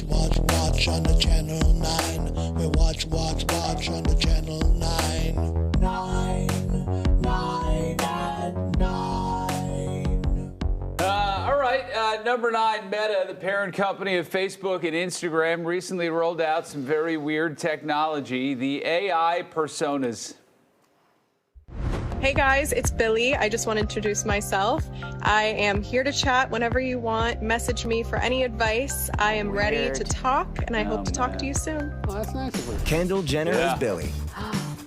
watch on the Channel 9. We watch on the Channel 9. 9 at 9. All right, number 9, Meta, the parent company of Facebook and Instagram, recently rolled out some very weird technology, the AI personas. Hey guys, it's Billy. I just want to introduce myself. I am here to chat whenever you want. Message me for any advice. I am ready to talk, and I hope to talk to you soon. Oh, that's nice of her. Kendall Jenner is Billy.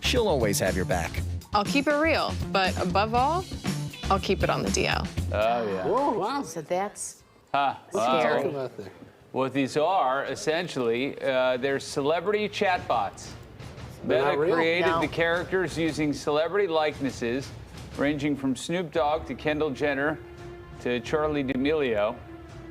She'll always have your back. I'll keep it real, but above all, I'll keep it on the DL. Oh, yeah. Oh, wow. So that's Huh. scary. Talk about that. What these are, essentially, they're celebrity chatbots. They're Meta not real? created No. the characters using celebrity likenesses, ranging from Snoop Dogg to Kendall Jenner to Charli D'Amelio.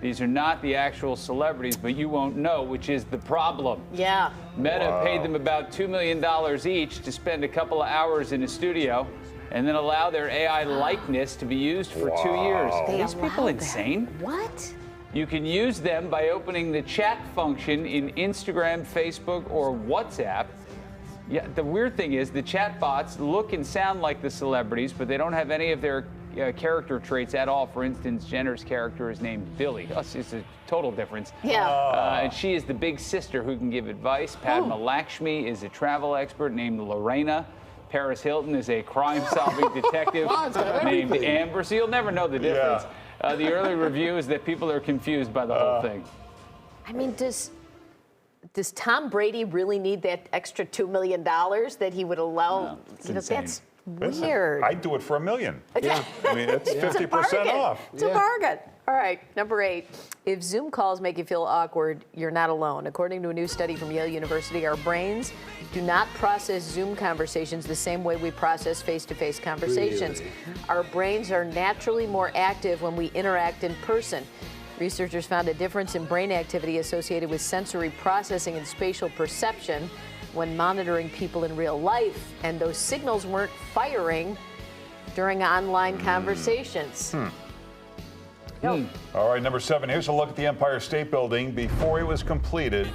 These are not the actual celebrities, but you won't know, which is the problem. Yeah. Meta paid them about $2 million each to spend a couple of hours in a studio and then allow their AI likeness to be used for 2 years. Are They these allow people that. insane? What? You can use them by opening the chat function in Instagram, Facebook, or WhatsApp. Yeah, the weird thing is the chatbots look and sound like the celebrities, but they don't have any of their character traits at all. For instance, Jenner's character is named Billy. It's a total difference. Yeah. And she is the big sister who can give advice. Padma Lakshmi is a travel expert named Lorena. Paris Hilton is a crime-solving detective it's got named everything. Amber. So you'll never know the difference. The early review is that people are confused by the whole thing. I mean, does Tom Brady really need that extra $2 million that he would allow? No, it's you know, insane. that's Listen, weird. I'd do it for $1 million. Yeah. I mean, it's It's a 50% bargain. off. It's a bargain. All right, number 8. If Zoom calls make you feel awkward, you're not alone. According to a new study from Yale University, our brains do not process Zoom conversations the same way we process face-to-face conversations. Really? Our brains are naturally more active when we interact in person. Researchers found a difference in brain activity associated with sensory processing and spatial perception when monitoring people in real life, and those signals weren't firing during online conversations. Yo. All right, number 7. Here's a look at the Empire State Building before it was completed.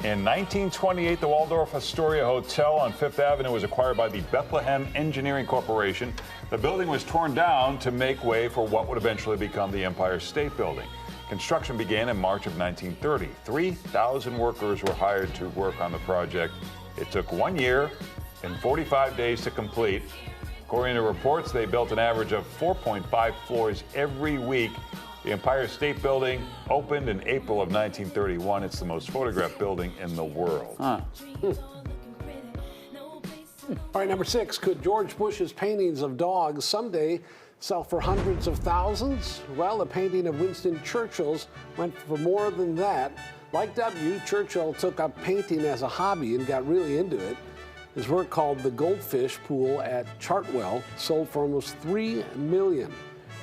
In 1928, the Waldorf Astoria Hotel on Fifth Avenue was acquired by the Bethlehem Engineering Corporation. The building was torn down to make way for what would eventually become the Empire State Building. Construction began in March of 1930. 3,000 workers were hired to work on the project. It took 1 year and 45 days to complete. According to reports, they built an average of 4.5 floors every week. The Empire State Building opened in April of 1931. It's the most photographed building in the world. All right, number 6. Could George Bush's paintings of dogs someday sell for hundreds of thousands? Well, a painting of Winston Churchill's went for more than that. Like W., Churchill took up painting as a hobby and got really into it. His work, called The Goldfish Pool at Chartwell, sold for almost $3 million.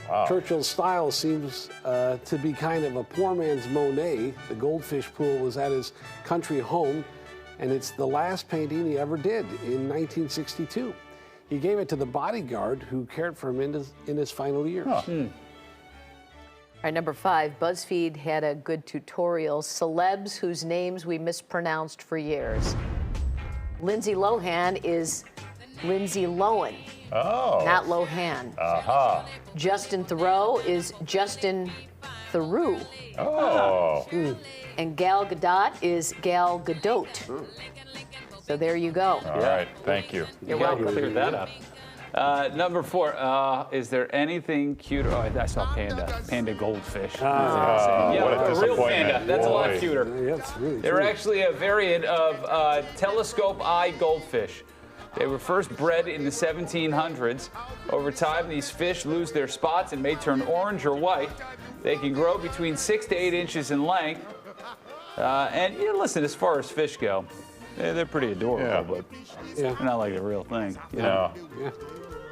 Wow. Churchill's style seems to be kind of a poor man's Monet. The Goldfish Pool was at his country home, and it's the last painting he ever did in 1962. He gave it to the bodyguard who cared for him in his final years. All right, number 5. BuzzFeed had a good tutorial. Celebs whose names we mispronounced for years. Lindsay Lohan is Lindsay Lohan, not Lohan. Aha. Justin Theroux is Justin Theroux. Oh. And Gal Gadot is Gal Gadot. So there you go. All right. Thank you. You're welcome. Cleared that up. Number 4, is there anything cuter? Oh, I saw panda goldfish. what a a real disappointment. panda. That's a lot Boy. cuter. Yeah, it's really They're true. actually a variant of telescope eye goldfish. They were first bred in the 1700s. Over time, these fish lose their spots and may turn orange or white. They can grow between 6 to 8 inches in length. And listen, as far as fish go, they're pretty adorable, but Yeah. they're not like the real thing. No. Yeah.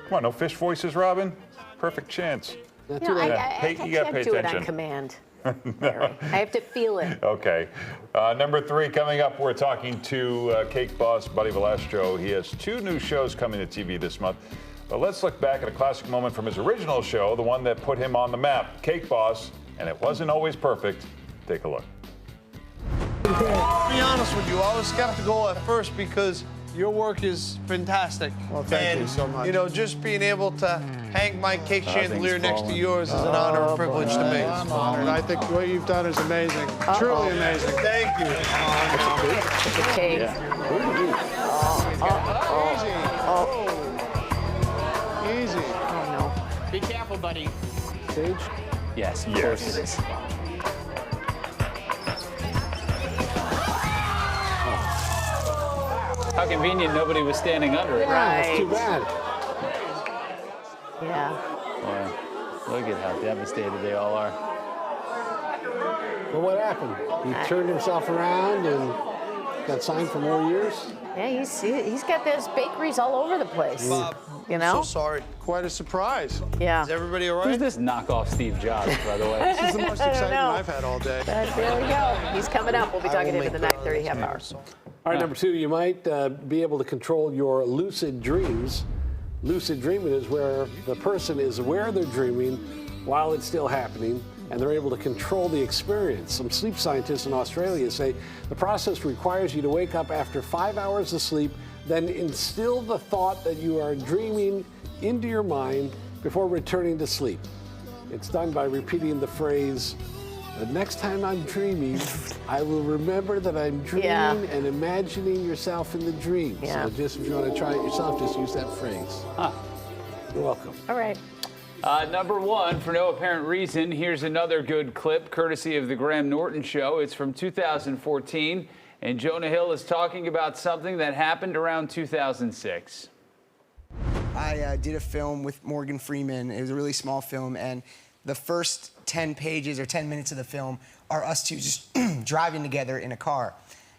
Come on, no fish voices, Robin? Perfect chance. Not You too know, late. I You gotta can't pay do it on attention. command. Larry. I have to feel it. Okay. Number 3, coming up, we're talking to cake boss Buddy Valastro. He has 2 new shows coming to TV this month. But let's look back at a classic moment from his original show, the one that put him on the map, Cake Boss, and it wasn't always perfect. Take a look. To be honest with you, I was skeptical at first because your work is fantastic. Well, thank you so much. You know, just being able to hang my cake chandelier next to yours is an honor and privilege to me. I'm honored. I think what you've done is amazing. Truly amazing. Thank you. Cake. Easy. Oh, no. Be careful, buddy. Stage? Yes, of course it is. How convenient nobody was standing under it. That's too bad. Yeah. Boy, look at how devastated they all are. Well, what happened? He turned himself around and got signed for more years? Yeah, he's got those bakeries all over the place. Bob, You know? I'm so sorry. Quite a surprise. Yeah. Is everybody all Who's right? this knockoff Steve Jobs, by the way? This is the most excitement know. I've had all day. There we go. He's coming up. We'll be talking to him in the 9:30 half hour. All right, number 2, you might be able to control your lucid dreams. Lucid dreaming is where the person is aware they're dreaming while it's still happening, and they're able to control the experience. Some sleep scientists in Australia say the process requires you to wake up after 5 hours of sleep, then instill the thought that you are dreaming into your mind before returning to sleep. It's done by repeating the phrase, "The next time I'm dreaming, I will remember that I'm dreaming," and imagining yourself in the dream. Yeah. So just if you want to try it yourself, just use that phrase. You're welcome. All right. Number 1, for no apparent reason, here's another good clip courtesy of the Graham Norton Show. It's from 2014, and Jonah Hill is talking about something that happened around 2006. I did a film with Morgan Freeman. It was a really small film, and the first 10 pages or 10 minutes of the film are us two just driving together in a car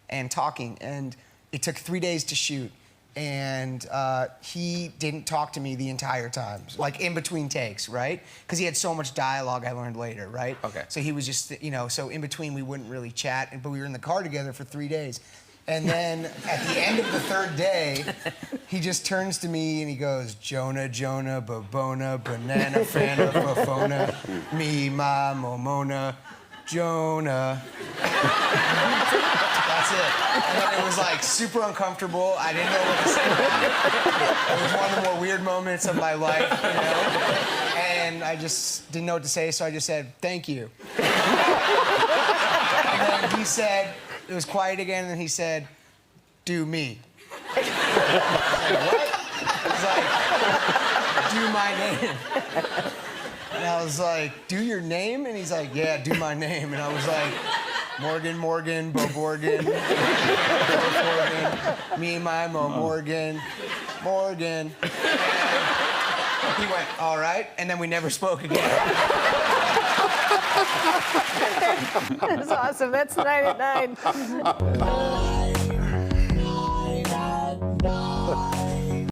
and talking. And it took 3 days to shoot, and he didn't talk to me the entire time, like in between takes, right? Because he had so much dialogue, I learned later, right? Okay. So he was just, you know, so in between we wouldn't really chat, but we were in the car together for 3 days. And then at the end of the third day, he just turns to me and he goes, "Jonah, Jonah, Bobona, Banana, Fana, Fofona, me, ma, Momona, Jonah." That's it. And then it was like super uncomfortable. I didn't know what to say. It was one of the more weird moments of my life, you know? And I just didn't know what to say, so I just said, "Thank you." And then he said, it was quiet again, and then he said, "Do me." I was like, "What?" He's like, "Do my name." And I was like, "Do your name?" And he's like, "Yeah, do my name." And I was like, "Morgan, Morgan, Bo Morgan, Bo Morgan, me, my Mo Morgan, Morgan." And he went, "All right," and then we never spoke again. That's awesome. That's 9 at 9.